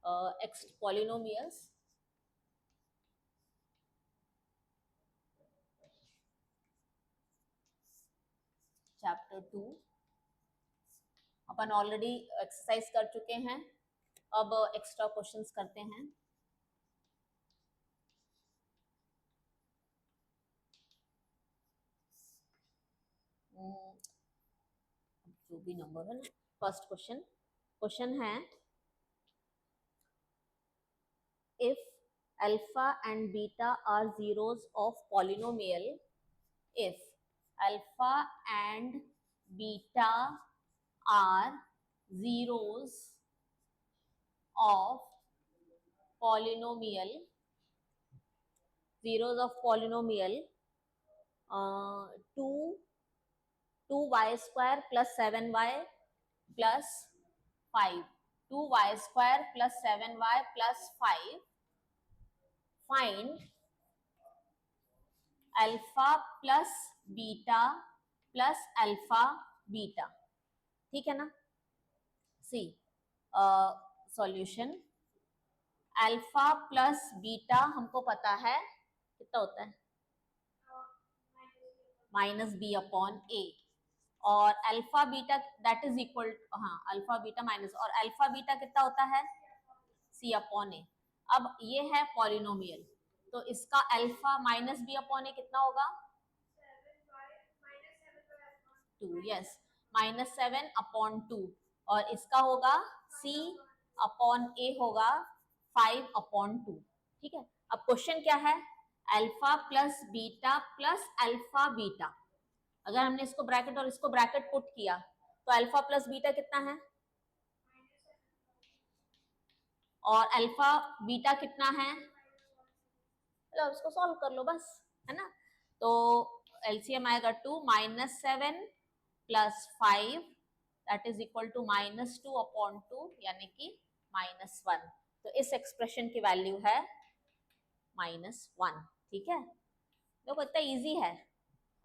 X polynomials. Chapter 2 अपन already exercise कर चुके हैं, अब एक्स्ट्रा क्वेश्चंस करते हैं। जो भी नंबर है ना, फर्स्ट क्वेश्चन है, if alpha and beta are zeros of polynomial, if alpha and beta are zeros of polynomial, zeros of polynomial, 2y square plus 7y plus 5, 2y square plus 7y plus 5, find alpha plus beta plus alpha beta. ठीक है ना। सी solution, alpha plus beta हमको पता है कितना होता है, minus B upon A, और alpha beta that is equal, हाँ अल्फा बीटा माइनस, और अल्फा बीटा कितना होता है, सी अपॉन ए। अब ये है पॉलिनोमियल, तो इसका अल्फा माइनस बी अपॉन ए कितना होगा, 2, यस, माइनस 7 अपॉन 2, और इसका होगा सी अपॉन ए होगा 5 अपॉन 2। ठीक है। अब क्वेश्चन क्या है, alpha plus beta plus alpha beta. अगर हमने इसको ब्रैकेट और इसको ब्रैकेट पुट किया तो अल्फा प्लस बीटा कितना है, और अल्फा बीटा कितना है, चलो इसको सॉल्व कर लो बस, है ना। तो एलसीएम आएगा 2, minus 7 plus 5 that is equal to minus 2 upon 2, यानी कि माइनस 1। तो इस एक्सप्रेशन की वैल्यू है माइनस 1। ठीक है, देखो इतना इजी है,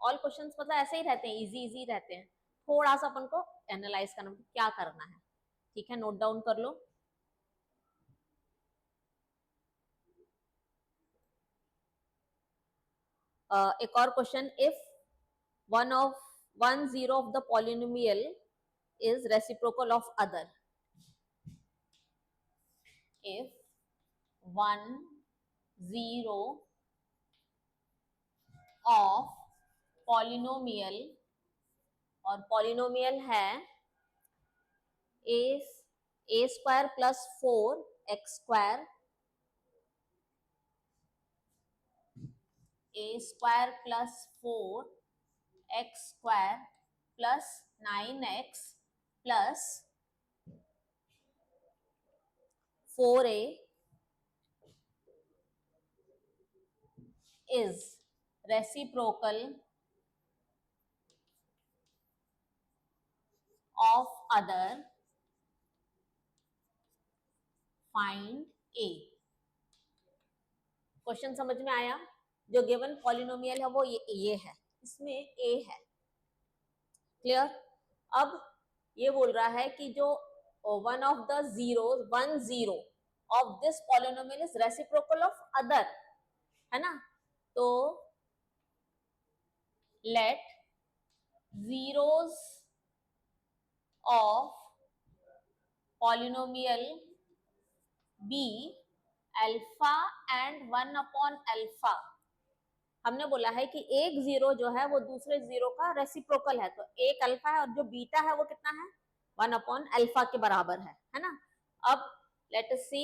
ऑल क्वेश्चंस मतलब ऐसे ही रहते हैं, इजी इजी रहते हैं। थोड़ा सा अपन को एनालाइज करना, क्या करना है। ठीक है, नोट डाउन कर लो। एक और question, if one zero of the polynomial is reciprocal of other, if 1 0 of polynomial, और पॉलिनोमियल है a square plus 4x square, a square plus 4x square plus 9x plus 4a is reciprocal of other, find a। Question समझ में आया, जो given polynomial है वो ये है, इसमें a है। क्लियर। अब ये बोल रहा है कि जो one of the zeros, 1 0 of this polynomial is reciprocal of other, है ना। तो let zeros of polynomial be alpha and 1 upon alpha. हमने बोला है कि एक जीरो जो है वो दूसरे जीरो का रेसिप्रोकल है, तो एक अल्फा है, और जो बीटा है वो कितना है, 1 अपॉन अल्फा के बराबर है ना। अब लेट अस सी,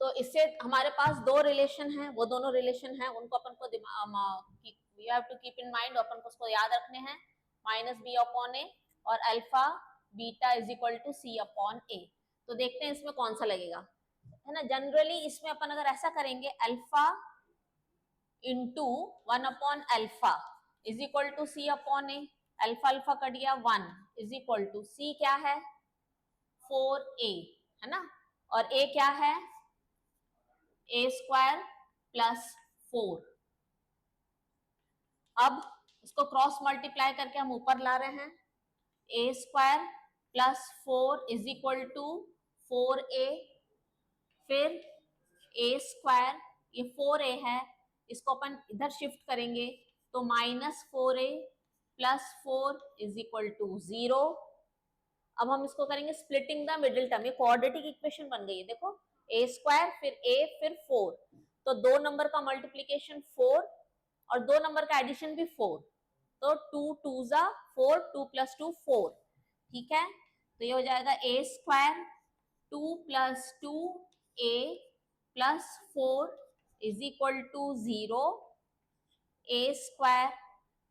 तो इससे हमारे पास दो रिलेशन है, वो दोनों रिलेशन है उनको अपन को we have to keep in mind, अपन को उसको याद रखने हैं, माइनस बी अपॉन ए और alpha beta is equal to C upon A. तो देखते हैं इसमें कौन सा लगेगा, है ना। जनरली इसमें अपन अगर ऐसा करेंगे, alpha into 1 upon alpha is equal to C upon A, alpha alpha कट गया 1 इज इक्वल टू सी क्या है 4a, है ना, और a क्या है a स्क्वायर प्लस 4। अब इसको क्रॉस मल्टीप्लाई करके हम ऊपर ला रहे हैं, a square plus 4 is equal to 4a, फिर a स्क्वायर, ये 4a है, इसको अपन इधर शिफ्ट करेंगे तो -4a plus 4 is equal to 0। अब हम इसको करेंगे स्प्लिटिंग द मिडिल टर्म, ये क्वाड्रेटिक इक्वेशन बन गई है, देखो a स्क्वायर फिर a फिर 4, तो दो नंबर का मल्टीप्लीकेशन 4 और दो नंबर का एडिशन भी 4, तो 2 2 जा 4, 2 + 2 4, ठीक है। तो ये हो जाएगा a square 2 + 2a plus 4 is equal to 0। a square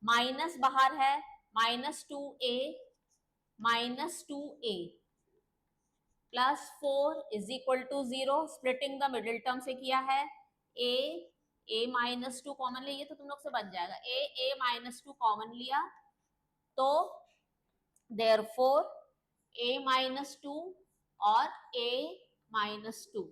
minus बाहर है, -2a -2a plus 4 is equal to 0, splitting the middle term से किया है, a -2 कॉमन लिए तो तुम लोग से बच जाएगा, a -2 कॉमन लिया तो देयरफॉर a-2 और a-2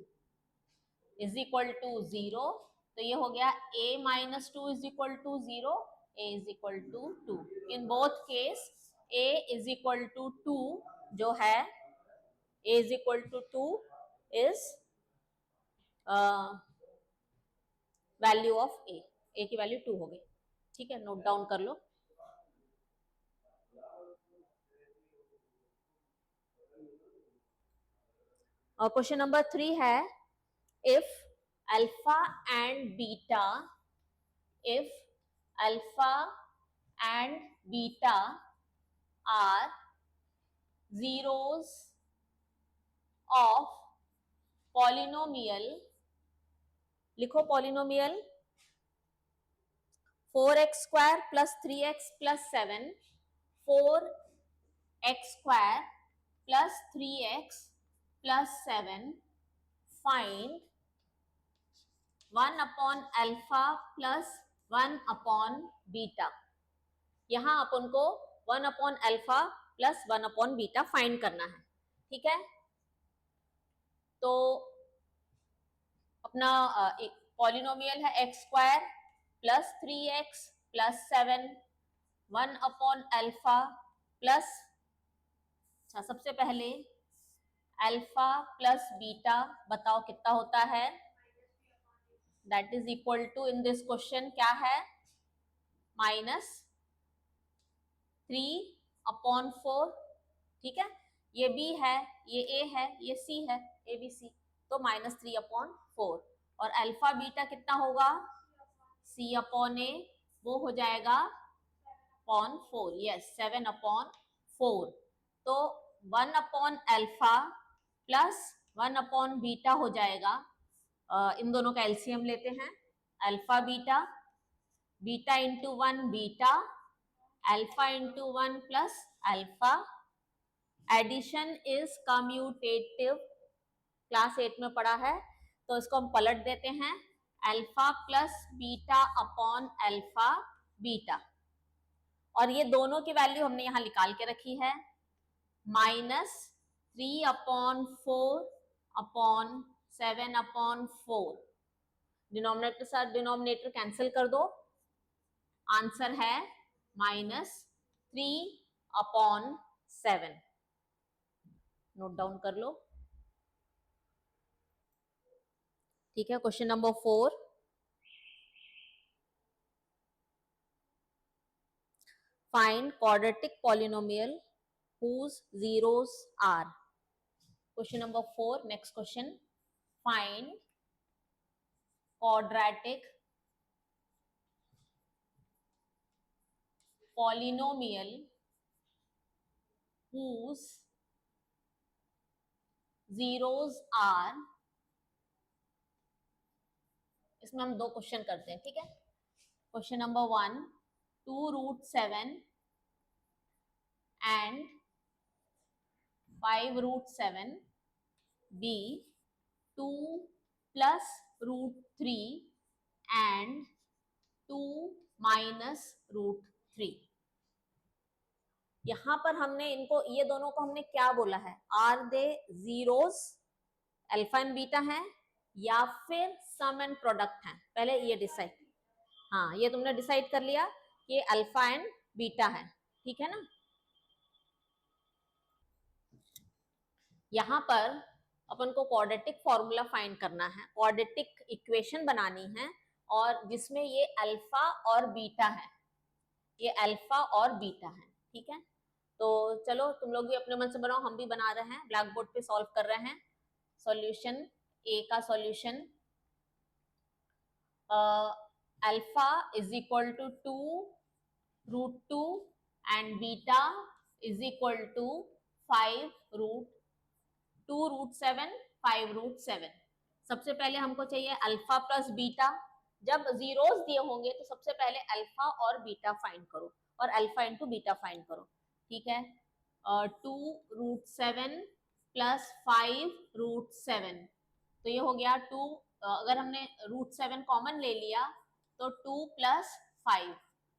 इज इक्वल टू 0, तो ये हो गया a-2 is equal to 0, a is equal to 2। In both case a is equal to 2 जो है, a is equal to 2 is value of a की वैल्यू 2 हो गई, ठीक है, नोट डाउन कर लो। और क्वेश्चन नंबर 3 है, if alpha and beta, if alpha and beta are zeros of polynomial, लिखो polynomial 4x square plus 3x plus 7, 4x square plus 3x plus 7, find 1 upon alpha plus 1 upon beta। यहाँ अपन को 1 upon alpha plus 1 upon beta find करना है, ठीक है। तो अपना एक पॉलिनोमियल है x square plus 3x plus 7, 1 upon alpha plus, अच्छा सबसे पहले अल्फा प्लस बीटा बताओ कितना होता है, that is equal to, in this question क्या है, -3/4, ठीक है। ये b है, ये a है, ये c है, a b c, तो -3/4, और अल्फा बीटा कितना होगा, c/a, वो हो जाएगा 4, यस 7/4, तो 1 upon alpha plus 1 upon beta हो जाएगा, इन दोनों का एलसीएम लेते हैं, alpha beta, beta into 1 beta, alpha into 1 plus alpha, addition is commutative, class 8 में पढ़ा है, तो इसको हम पलट देते हैं, alpha plus beta upon alpha beta, और ये दोनों की वैल्यू हमने यहां निकाल के रखी है, -3/4 अपॉन 7/4, डिनोमिनेटर से डिनोमिनेटर कैंसिल कर दो, आंसर है -3/7, नोट डाउन कर लो, ठीक है। Question number 4, find quadratic polynomial whose zeros are, question number 4, next question, find quadratic polynomial whose zeros are, इसमें हम दो क्वेश्चन करते हैं, ठीक है। Question number 1, 2√7 and 5√7, b 2 plus √3 and 2 minus √3। यहां पर हमने इनको, ये दोनों को हमने क्या बोला है, are they zeros, alpha and beta है या फिर सम एंड प्रोडक्ट है, पहले ये डिसाइड, हाँ ये तुमने डिसाइड कर लिया कि अल्फा एंड बीटा है, ठीक है ना। यहां पर अपन को क्वाड्रेटिक फॉर्मूला फाइंड करना है, क्वाड्रेटिक इक्वेशन बनानी है, और जिसमें ये अल्फा और बीटा है, ये अल्फा और बीटा है, ठीक है। तो चलो तुम लोग भी अपने मन से बनाओ, हम भी बना रहे हैं, ब्लैक बोर्ड पे सॉल्व कर रहे हैं। सॉल्यूशन, ए का solution, alpha is equal to 2√2 and beta is equal to 5√2√7 5√7। सबसे पहले हमको चाहिए अल्फा प्लस बीटा। जब जीरोस दिए होंगे तो सबसे पहले अल्फा और बीटा फाइंड करो, और अल्फा इंटू बीटा फाइंड करो, ठीक है। 2√7 प्लस 5√7, तो ये हो गया 2, अगर हमने √7 कॉमन ले लिया तो 2 + 5,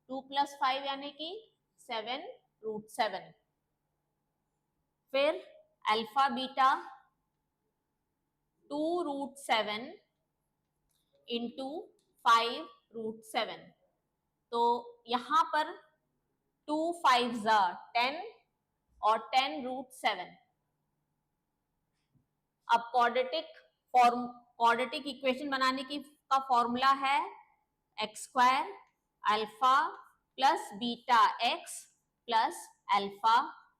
2 + 5 यानी कि 7√7। फिर अल्फा बीटा 2√7 इंटू 5√7, तो यहाँ पर 2 5 10 और 10√7। अब क्वाड्रेटिक इक्वेशन बनाने की का फॉर्मूला है x² alpha plus beta x plus alpha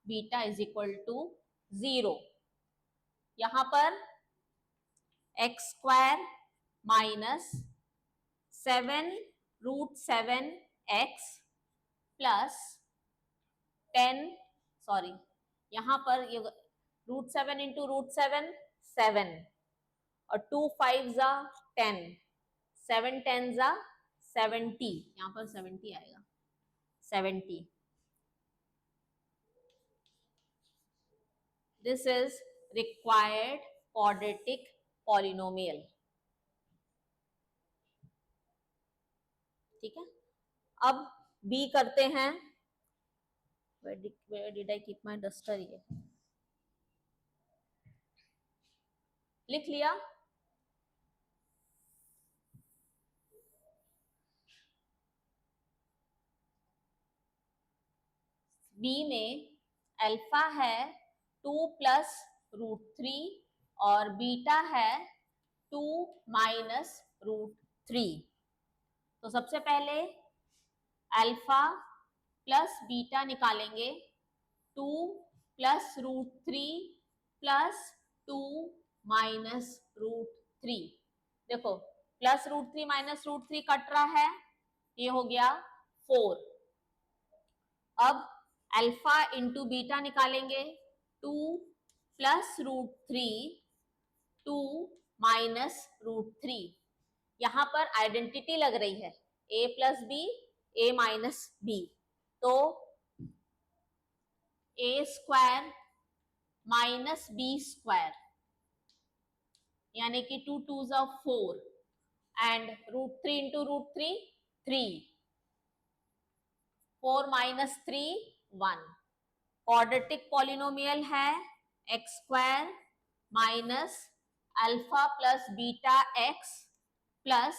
beta is equal to 0। यहाँ पर x² minus 7√7x plus 10, sorry यहाँ पर ये √7 इंटू √7 7, और 2 5 10, 7 10 70, यहाँ पर 70 आएगा, 70। This is required quadratic polynomial, ठीक है। अब बी करते हैं। Where did I keep my duster? ये लिख लिया। बी में अल्फा है 2 + √3 और बीटा है 2 - √3। तो सबसे पहले अल्फा प्लस बीटा निकालेंगे, 2 + √3 प्लस 2 - √3। देखो प्लस √3 माइनस √3 कट रहा है, ये हो गया 4। अब अल्फा इंटू बीटा निकालेंगे, 2 + √3 2 - √3। यहाँ पर आइडेंटिटी लग रही है, a + b a - b, तो a² - b² यानी कि 2 2 4 एंड √3 इंटू √3 3, 4 - 3 1। क्वाड्रेटिक पॉलिनोमियल है x² minus alpha plus beta x plus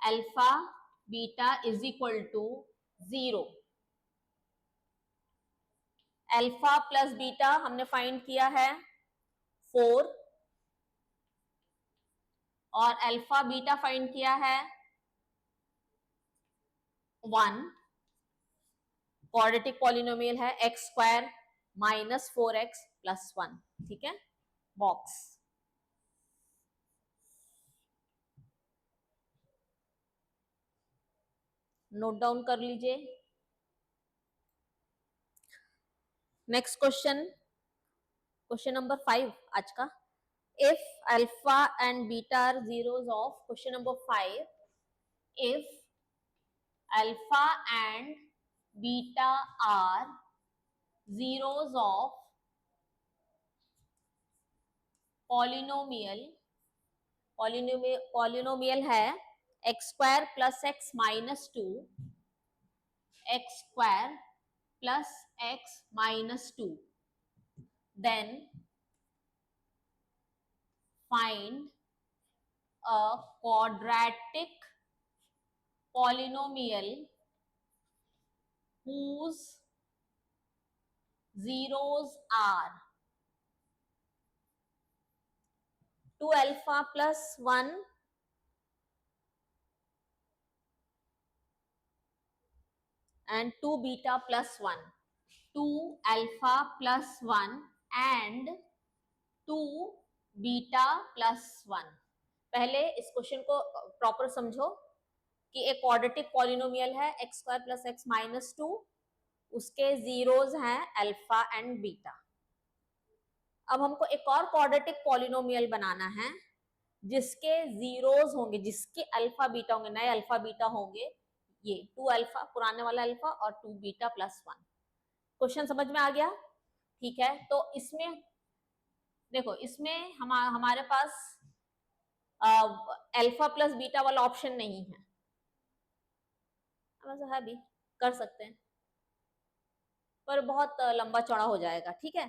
alpha beta is equal to 0। Alpha plus beta हमने फाइंड किया है 4, और अल्फा बीटा फाइंड किया है 1। क्वाड्रेटिक पॉलिनोमियल है x² माइनस 4x प्लस 1, ठीक है। बॉक्स नोट डाउन कर लीजिए। नेक्स्ट क्वेश्चन, क्वेश्चन नंबर 5 आज का। if alpha and beta are zeros of, question number 5, if alpha and beta are zeros of polynomial है x² + x - 2 x² + x - 2, then find a quadratic polynomial whose zeros are 2 alpha plus 1 and 2 beta plus 1, 2 alpha plus 1 and 2 beta plus 1। पहले इस question को proper समझो कि एक quadratic polynomial है x square plus x minus 2, उसके zeros हैं alpha and beta. अब हमको एक और क्वाड्रेटिक पॉलिनोमियल बनाना है जिसके जीरोज होंगे, जिसके अल्फा बीटा होंगे, नए अल्फा बीटा होंगे, ये 2 अल्फा पुराने वाला अल्फा और 2 बीटा प्लस 1। क्वेश्चन समझ में आ गया? ठीक है, तो इसमें देखो, इसमें हमारे पास अल्फा प्लस बीटा वाला ऑप्शन नहीं है, वैसे है भी, कर सकते हैं पर बहुत लंबा चौड़ा हो जाएगा। ठीक है,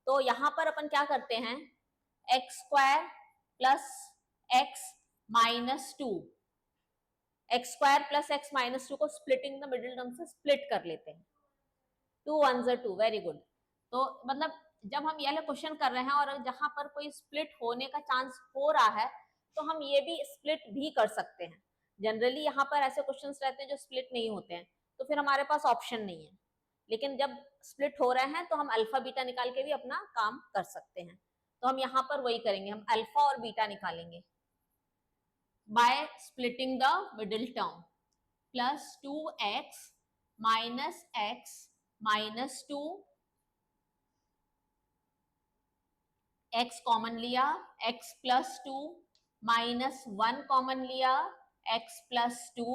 तो यहाँ पर अपन क्या करते हैं, x square plus x minus 2, x square plus x minus 2 को स्प्लिटिंग द मिडिल टर्म से स्प्लिट कर लेते हैं। 2 1 2, वेरी गुड। तो मतलब जब हम ये क्वेश्चन कर रहे हैं और जहां पर कोई स्प्लिट होने का चांस हो रहा है तो हम ये भी स्प्लिट भी कर सकते हैं। जनरली यहाँ पर ऐसे क्वेश्चंस रहते हैं जो स्प्लिट नहीं होते हैं, तो फिर हमारे पास ऑप्शन नहीं है। लेकिन जब स्प्लिट हो रहे हैं तो हम अल्फा बीटा निकाल के भी अपना काम कर सकते हैं। तो हम यहाँ पर वही करेंगे, हम अल्फा और बीटा निकालेंगे by splitting the middle term. Plus 2x minus x minus 2, x common लिया, x प्लस 2 माइनस 1 कॉमन लिया, x प्लस 2,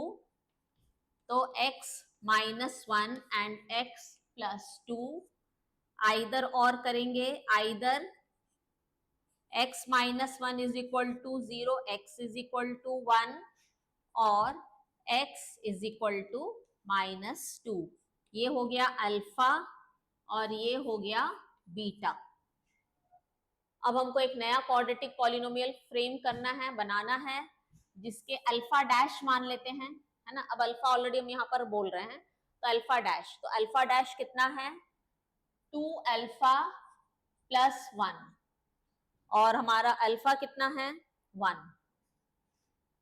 तो x minus 1 and x plus 2 either और करेंगे, either x minus 1 is equal to 0, x is equal to 1 और x is equal to minus 2। ये हो गया alpha और ये हो गया बीटा। अब हमको एक नया क्वाड्रेटिक पॉलिनोमियल फ्रेम करना है, बनाना है, जिसके अल्फा डैश मान लेते हैं, है ना। अब अल्फा ऑलरेडी हम यहाँ पर बोल रहे हैं, तो अल्फा डैश, तो अल्फा डैश कितना है, 2 अल्फा प्लस 1 और हमारा अल्फा कितना है 1,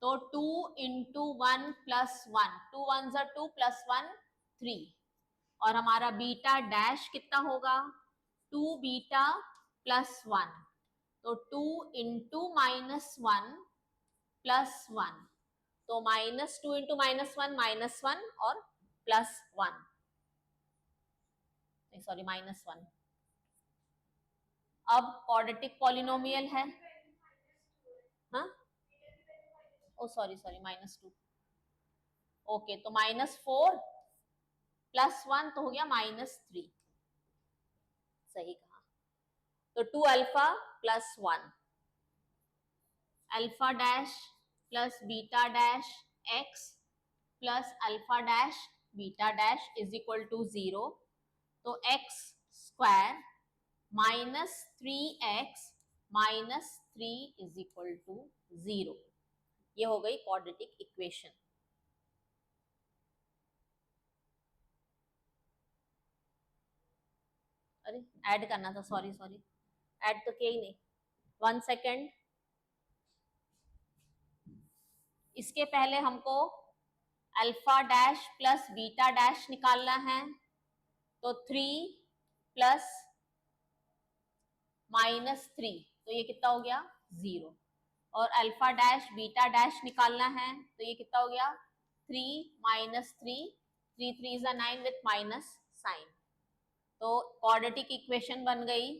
तो 2 इंटू 1 प्लस 1, 2 1 2 प्लस 1 3 और हमारा बीटा डैश कितना होगा 2 बीटा प्लस 1, तो 2 इंटू माइनस 1 प्लस 1, तो माइनस 2 इंटू माइनस 1 और प्लस 1, सॉरी माइनस 1। अब क्वाड्रेटिक पॉलिनोमियल है, हाँ, ओ सॉरी सॉरी माइनस 2, ओके, तो माइनस 4 प्लस 1 तो हो गया माइनस 3, सही कहा। तो 2 alpha plus 1, alpha dash plus beta dash x plus alpha dash beta dash is equal to 0, तो x square minus 3x minus 3 is equal to 0। ये हो गई क्वाड्रेटिक इक्वेशन। अरे ऐड करना था, सॉरी सॉरी, ऐड तो किया ही नहीं, 1 सेकेंड। इसके पहले हमको alpha dash plus beta dash निकालना है, तो 3 प्लस माइनस 3, तो ये कितना हो गया 0, और अल्फा डैश बीटा डैश निकालना है, तो ये कितना हो गया 3 minus 3, 3 3 is 9 with minus sign, तो क्वाड्रेटिक इक्वेशन बन गई।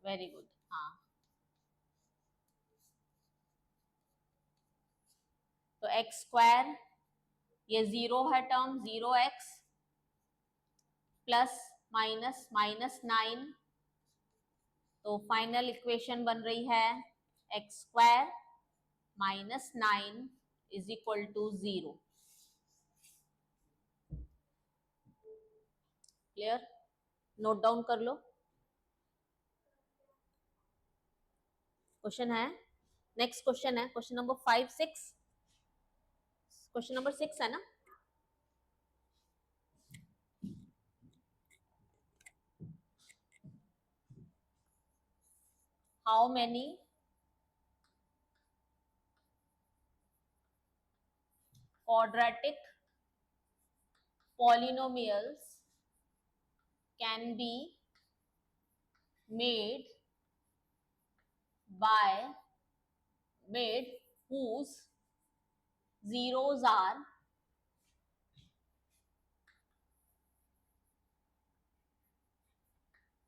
वेरी गुड, हाँ, तो एक्स स्क्वायर, ये 0 है term, 0x plus minus minus 9, तो फाइनल इक्वेशन बन रही है x square minus 9 is equal to 0। Clear? Note down कर लो। क्वेश्चन है, नेक्स्ट क्वेश्चन है क्वेश्चन नंबर 5 6, क्वेश्चन नंबर 6 है ना। how many quadratic polynomials can be made whose zeros are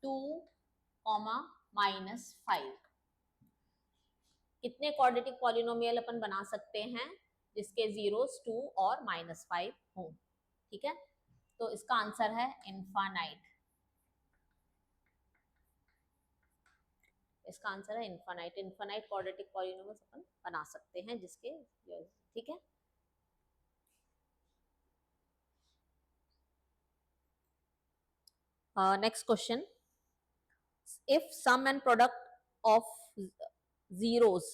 two comma -5। कितने क्वाड्रेटिक पॉलिनोमियल अपन बना सकते हैं जिसके जीरोस 2 और -5 हो। ठीक है, तो इसका आंसर है इनफाइनाइट। इसका आंसर है इनफाइनाइट। इनफाइनाइट क्वाड्रेटिक पॉलिनोमियल्स अपन बना सकते हैं जिसके, ठीक है। Next question, if sum and product of zeros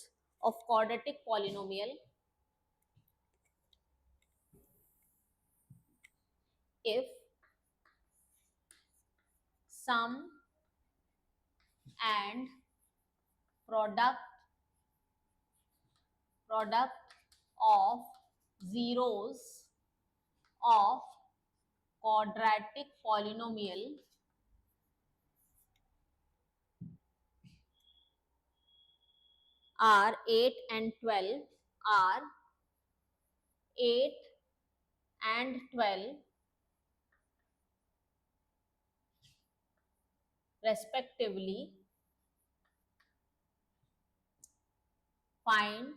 of quadratic polynomial, if sum and product of zeros of quadratic polynomial are 8 and 12 are 8 and 12 respectively, find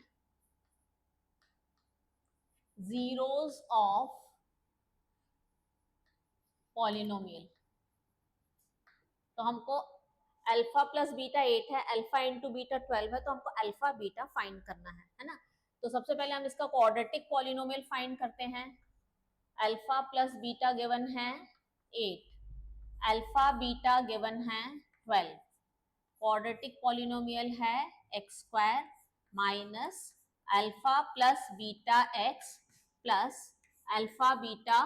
zeros of polynomial। तो हमको alpha plus beta 8 है, alpha into beta 12 है, तो हमको alpha beta find करना है ना। तो सबसे पहले हम इसका क्वाड्रेटिक पॉलिनोमियल फाइंड करते हैं। अल्फा प्लस बीटा गिवन है 8, अल्फा बीटा गिवन है 12, क्वाड्रेटिक पॉलिनोमियल है x square minus alpha plus beta x plus alpha beta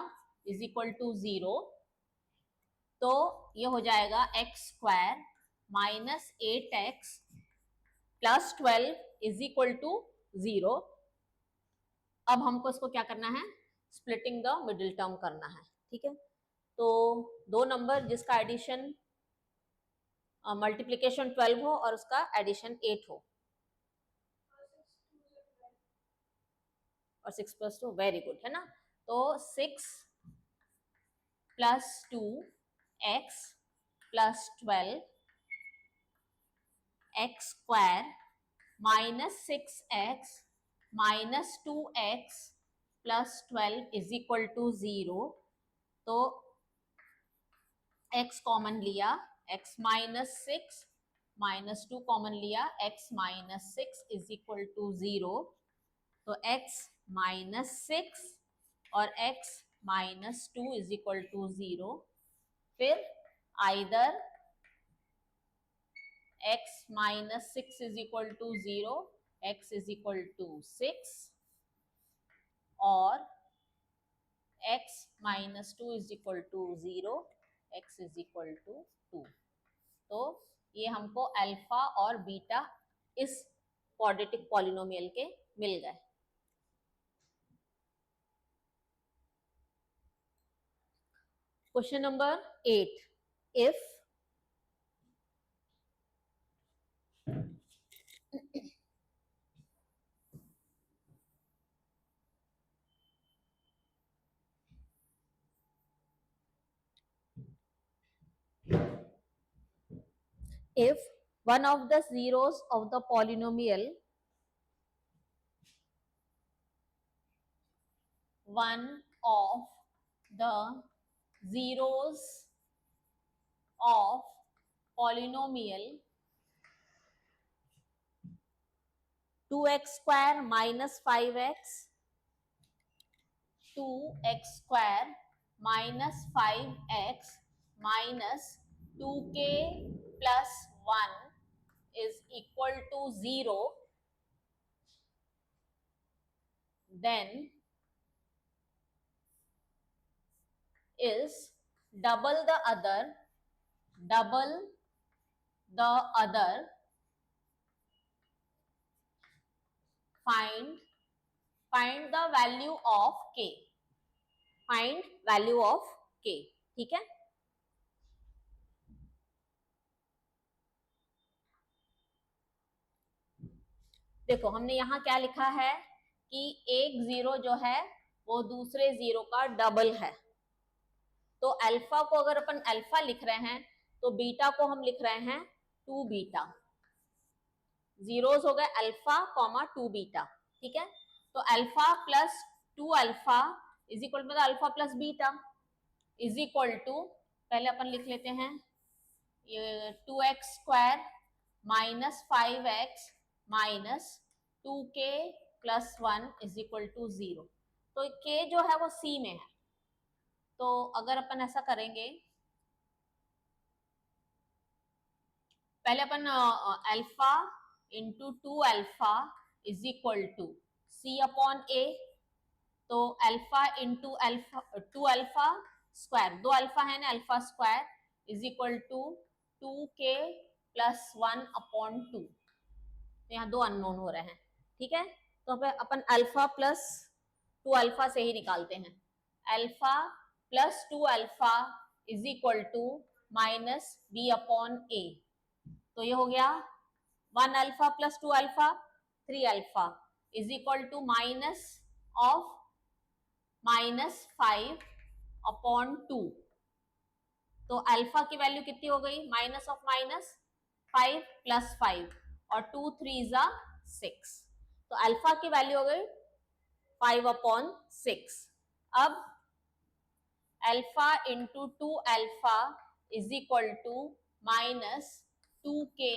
is equal to 0। तो ये हो जाएगा x square minus 8x plus 12 is equal to 0। अब हमको इसको क्या करना है, स्प्लिटिंग द मिडिल टर्म करना है। ठीक है, तो दो नंबर जिसका एडिशन मल्टीप्लीकेशन 12 हो और उसका एडिशन 8 हो, और 6 प्लस 2, वेरी गुड, है ना। तो 6 plus 2x plus 12 x square minus 6x minus 2x plus 12 is equal to 0। तो x कॉमन लिया, x माइनस 6 माइनस 2 कॉमन लिया, x minus 6 is equal to 0। तो x माइनस 6 और x minus 2 is equal to 0। फिर either x minus 6 is equal to 0, x is equal to 6, और x minus 2 is equal to 0, x is equal to 2। तो ये हमको alpha और beta इस quadratic polynomial के मिल गए। Question number 8, if if one of the zeros of the polynomial one of the zeros of polynomial 2x square minus 5x, 2x square minus 5x minus 2k plus 1 is equal to 0, then is double the other find the value of k, find value of k, ठीक है। देखो हमने यहाँ क्या लिखा है कि एक जीरो जो है वो दूसरे जीरो का डबल है, तो अल्फा को अगर अपन अल्फा लिख रहे हैं तो बीटा को हम लिख रहे हैं 2 बीटा, जीरोस हो गए अल्फा कॉमा 2 बीटा, ठीक है। तो alpha plus 2 alpha is equal to alpha plus beta is equal to, पहले अपन लिख लेते हैं ये 2x square minus 5x minus 2k plus 1 is equal to 0। तो k जो है वो c में है, तो अगर अपन ऐसा करेंगे, पहले अपन alpha into 2 alpha is equal to c upon a, तो alpha into alpha 2 alpha square, 2 alpha है ना, alpha square is equal to 2k plus 1 upon 2, तो यहाँ दो अननोन हो रहे हैं, ठीक है। तो अपन अल्फा प्लस 2 अल्फा से ही निकालते हैं, alpha plus 2 alpha is equal to minus B upon A, तो ये हो गया 1 alpha plus 2 alpha 3 alpha is equal to minus of minus 5 upon 2, तो अल्फा की वैल्यू कितनी हो गई, माइनस ऑफ माइनस 5 प्लस 5 और 2 3 जा 6, तो अल्फा की वैल्यू हो गई 5 अपॉन 6। अब alpha into 2 alpha is equal to minus 2k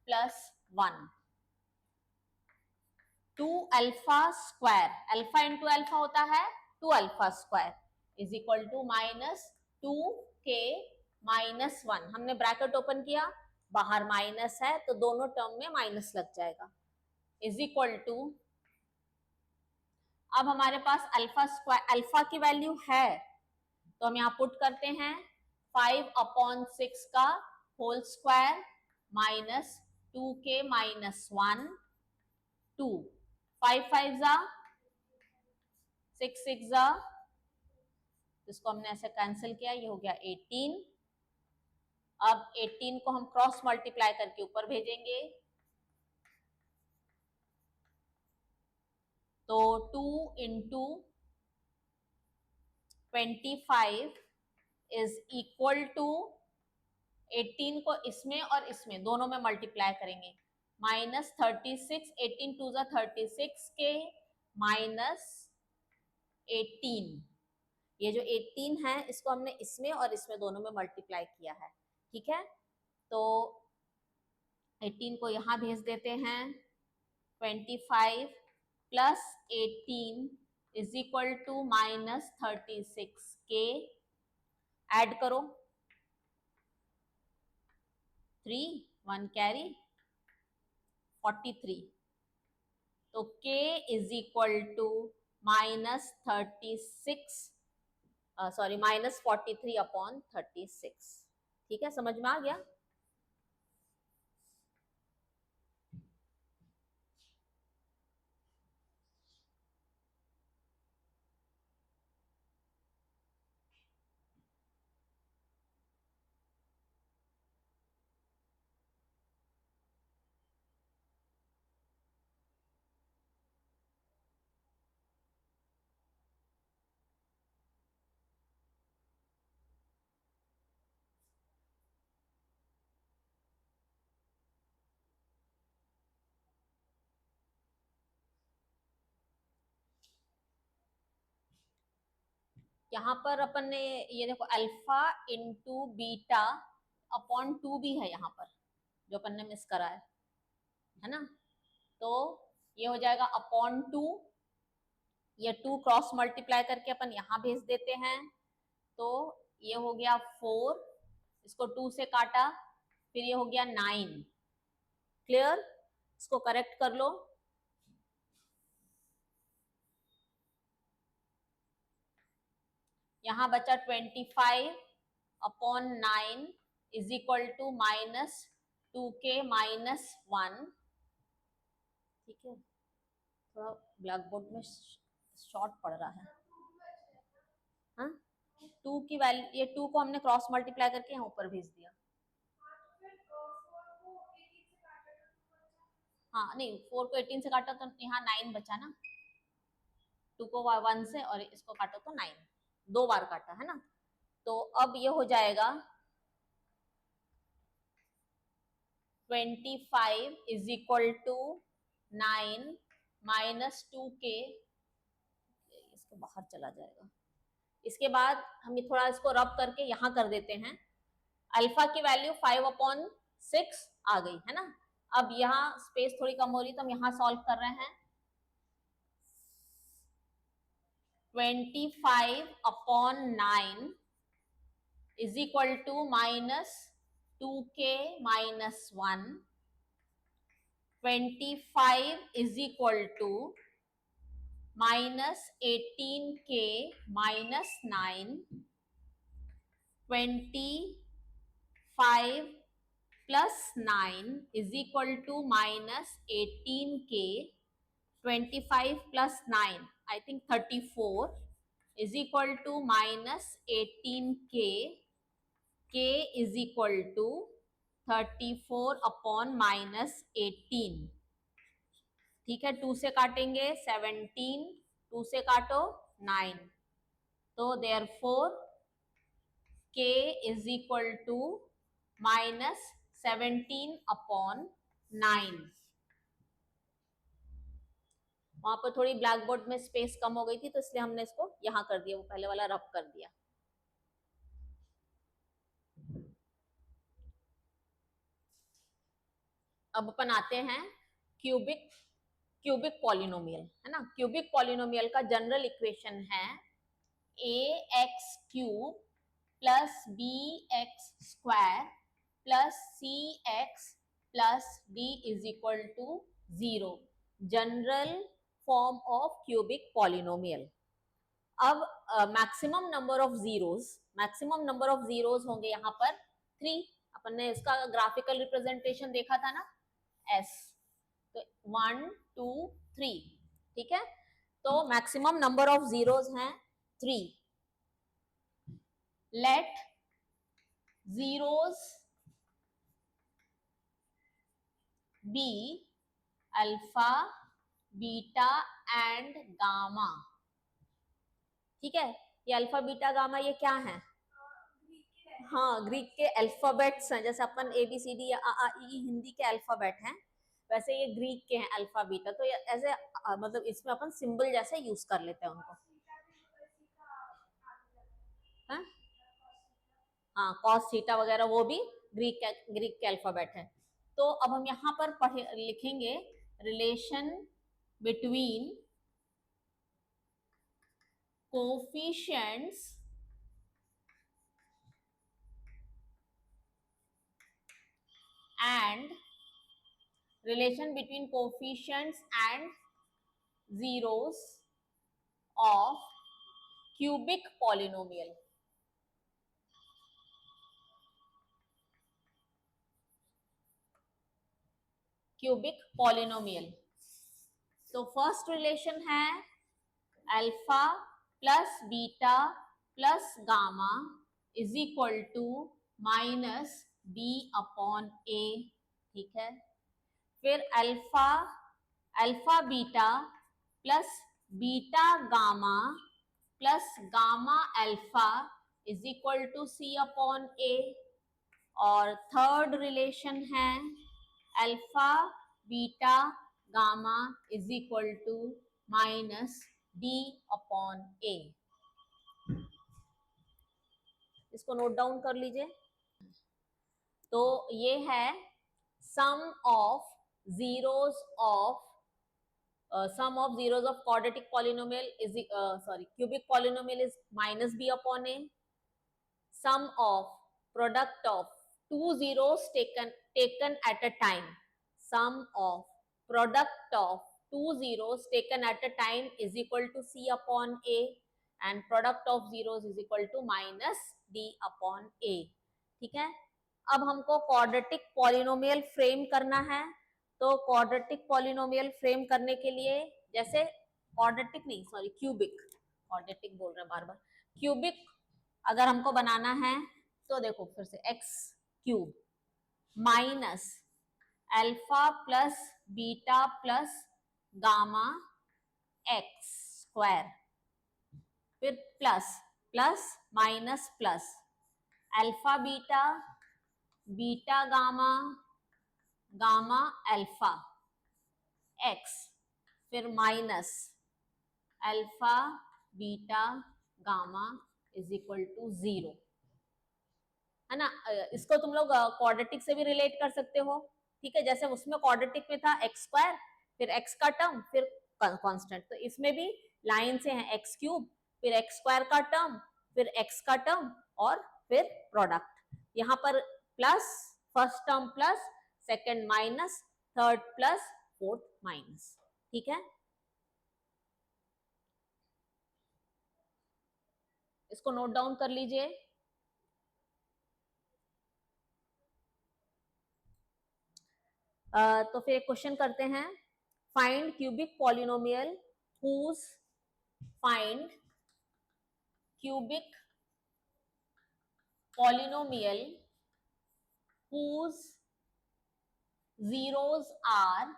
plus 1, 2 alpha square, alpha into alpha होता है 2 alpha square is equal to minus 2k minus 1, हमने ब्रैकेट ओपन किया, बाहर माइनस है तो दोनों टर्म में माइनस लग जाएगा, इज इक्वल टू, अब हमारे पास अल्फा स्क्वायर, अल्फा की वैल्यू है तो हम यहाँ पुट करते हैं 5 अपॉन 6 का whole square minus 2k minus 1 2, 5 5 जा 6 6 जा, इसको हमने ऐसे कैंसिल किया, ये हो गया 18। अब 18 को हम क्रॉस मल्टीप्लाई करके ऊपर भेजेंगे, तो 2 इंटू 25 इज इक्वल टू 18 को इसमें और इसमें दोनों में मल्टीप्लाई करेंगे, माइनस 36, 18 टू जा 36 के माइनस 18, ये जो 18 है इसको हमने इसमें और इसमें दोनों में मल्टीप्लाई किया है, ठीक है। तो 18 को यहाँ भेज देते हैं, 25 plus 18 is equal to minus 36 के, ऐड करो 3 1 कैरी 43, तो k is equal to minus 36 sorry minus 43 upon 36, ठीक है, समझ में आ गया। यहाँ पर अपन ने ये देखो अल्फा इंटू बीटा अपॉन 2 भी है यहाँ पर, जो अपन ने मिस करा है ना, तो ये हो जाएगा अपॉन 2, ये 2 क्रॉस मल्टीप्लाई करके अपन यहाँ भेज देते हैं, तो ये हो गया 4, इसको 2 से काटा, फिर ये हो गया 9, क्लियर, इसको करेक्ट कर लो, यहाँ बचा 25 upon 9 is equal to minus 2k minus 1, ठीक है। थोड़ा ब्लैक बोर्ड में शॉर्ट पड़ रहा है। हाँ, 2 की वैल्यू, ये 2 को हमने क्रॉस मल्टीप्लाई करके यहाँ ऊपर भेज दिया। हाँ नहीं, 4 को 18 से काटा तो यहाँ 9 बचा ना, 2 को 1 से और इसको काटो तो 9, 2 बार काटा है ना। तो अब ये हो जाएगा 25 is equal to 9 minus 2k, इसको बाहर चला जाएगा। इसके बाद हम ये थोड़ा इसको रब करके यहाँ कर देते हैं। अल्फा की वैल्यू 5/6 आ गई है ना। अब यहाँ स्पेस थोड़ी कम हो रही तो हम यहाँ सॉल्व कर रहे हैं। 25/9 is equal to minus 2k minus 1। 25 is equal to minus 18k minus 9। 25 plus 9 is equal to minus 18k। 25 plus 9 I think 34 is equal to minus 18k। k is equal to 34/-18। ठीक है, 2 से काटेंगे 17, 2 से काटो 9, तो therefore k is equal to minus 17/9। वहां पर थोड़ी ब्लैक बोर्ड में स्पेस कम हो गई थी तो इसलिए हमने इसको यहां कर दिया, वो पहले वाला रब कर दिया। अब अपन आते हैं क्यूबिक पॉलिनोमियल, है ना। क्यूबिक पॉलिनोमियल का जनरल इक्वेशन है ax³ plus bx² plus cx plus d is equal to 0, general form of cubic polynomial. अब मैक्सिमम नंबर ऑफ जीरोस होंगे यहाँ पर 3। अपन ने इसका ग्राफिकल रिप्रेजेंटेशन देखा था ना, s, तो 1 2 3, ठीक है। तो मैक्सिमम नंबर ऑफ जीरोस हैं 3। Let zeros be alpha beta and gamma. ठीक है, ये अल्फा बीटा गामा ये क्या है? हाँ, ग्रीक के अल्फाबेट्स हैं, जैसे अपन ABCD या आ ई हिंदी के अल्फाबेट हैं, वैसे ये ग्रीक के हैं अल्फा बीटा। तो ये ऐसे मतलब इसमें अपन सिंबल जैसे यूज कर लेते हैं उनको। हाँ हाँ, कॉस थीटा वगैरह वो भी ग्रीक के अल्फाबेट है। तो अब हम यहाँ पर लिखेंगे relation between coefficients and relation between coefficients and zeros of cubic polynomial. Cubic polynomial. तो फर्स्ट रिलेशन है alpha plus beta plus gamma is equal to minus b/a, ठीक है। फिर alpha beta plus beta gamma plus gamma alpha is equal to c/a। और third relation है alpha beta gamma is equal to minus d/a। इसको note down कर लीजिए। तो ये है sum of zeros of quadratic polynomial is cubic polynomial is minus b/a. Sum of product of two zeros taken at a time. Sum of product of two zeros taken at a time is equal to c/a and product of zeros is equal to minus d/a। ठीक है, अब हमको quadratic polynomial frame करना है। तो quadratic polynomial frame करने के लिए जैसे क्वाड्रेटिक नहीं, सॉरी क्यूबिक, क्वाड्रेटिक बोल रहे हैं बार बार, क्यूबिक अगर हमको बनाना है तो देखो फिर से X cube minus alpha plus beta plus gamma X square, फिर plus plus minus plus alpha beta beta gamma gamma alpha X, फिर minus alpha beta gamma is equal to 0, है ना। इसको तुम लोग क्वाड्रेटिक से भी रिलेट कर सकते हो, ठीक है। जैसे उसमें क्वाड्रेटिक में था एक्स स्क्वायर, फिर एक्स का टर्म, फिर कांस्टेंट, तो इसमें भी लाइन से है एक्स क्यूब, फिर एक्स स्क्वायर का टर्म, फिर एक्स का टर्म और फिर प्रोडक्ट। यहाँ पर plus, first term plus, second minus, third plus, fourth minus, ठीक है। इसको नोट डाउन कर लीजिए। तो फिर एक क्वेश्चन करते हैं, find cubic polynomial whose find cubic polynomial whose zeros are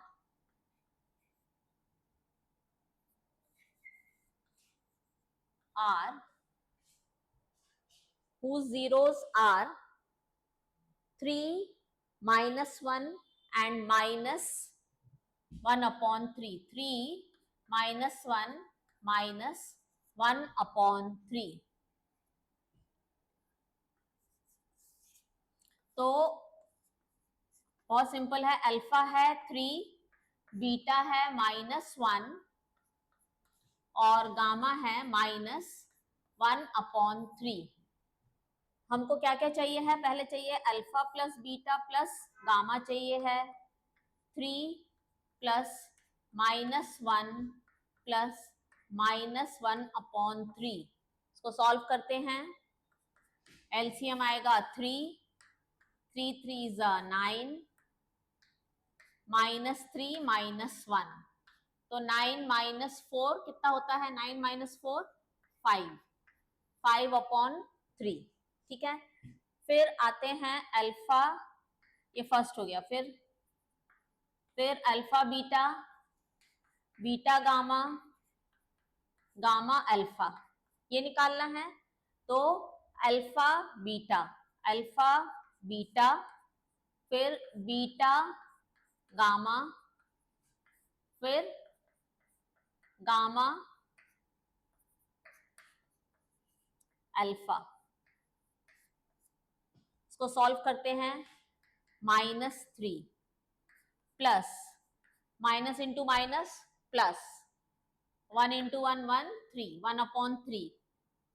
whose zeros are 3 minus 1 and minus 1 upon 3, 3 minus 1 minus 1 upon 3। तो बहुत सिंपल है, अल्फा है 3, बीटा है -1 और गामा है -1/3। हमको क्या क्या चाहिए है, पहले चाहिए alpha plus beta plus gamma चाहिए है, 3 प्लस -1 प्लस -1/3। इसको सॉल्व करते हैं, एलसीएम आएगा 3, 3 3 9, -3 -1, तो 9 माइनस 4 कितना होता है, 9 माइनस 4 5, 5/3, ठीक है। फिर आते हैं अल्फा, ये फर्स्ट हो गया, फिर alpha beta, beta gamma, gamma alpha, ये निकालना है। तो अल्फा बीटा, अल्फा बीटा, फिर बीटा गामा, फिर गामा अल्फा। इसको सॉल्व करते हैं, -3 plus minus into minus plus 1 into 1 1 3, 1/3,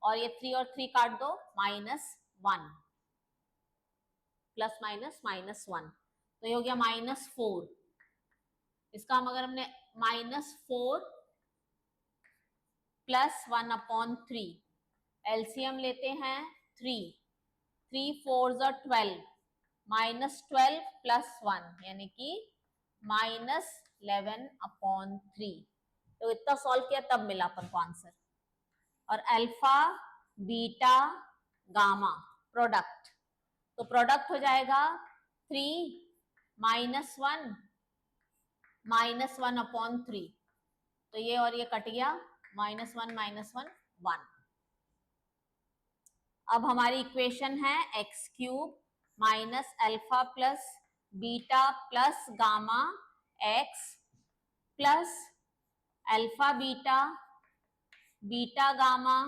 और ये 3 और 3 काट दो, -1 प्लस माइनस -1, तो ये हो गया -4। इसका हम अगर हमने -4 प्लस 1/3 एलसीएम लेते हैं 3, 3 4 12, -12 प्लस 1 यानी कि -11/3। तो इतना सॉल्व किया तब मिला अपन को आंसर। और अल्फा बीटा गामा प्रोडक्ट, तो प्रोडक्ट हो जाएगा 3 -1 -1/3, तो ये और ये कट गया, -1 -1 1। अब हमारी इक्वेशन है x cube minus alpha plus beta plus gamma x plus alpha beta, beta gamma,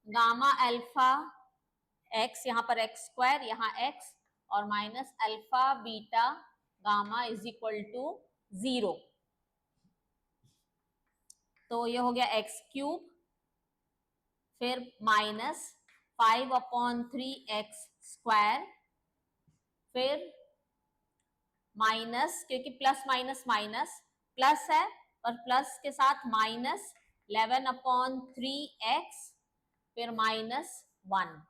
gamma alpha x, यहाँ पर एक्स स्क्वायर, यहाँ एक्स, और minus alpha beta gamma is equal to 0। तो ये हो गया एक्स क्यूब, फिर -5/3 x², फिर माइनस, क्योंकि प्लस माइनस माइनस प्लस है और प्लस के साथ -11/3x, फिर -1,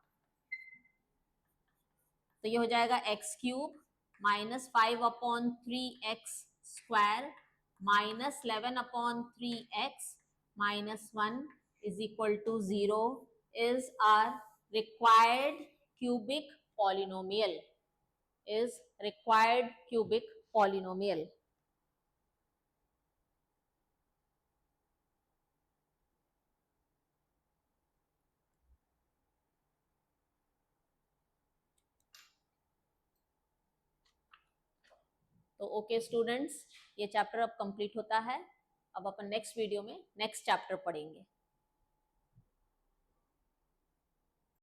तो ये हो जाएगा x cube -5/3 x² minus 11 upon 3x minus 1 is equal to 0 is our required cubic polynomial, is required cubic polynomial. तो ओके स्टूडेंट्स, ये चैप्टर अब कंप्लीट होता है। अब अपन नेक्स्ट वीडियो में नेक्स्ट चैप्टर पढ़ेंगे।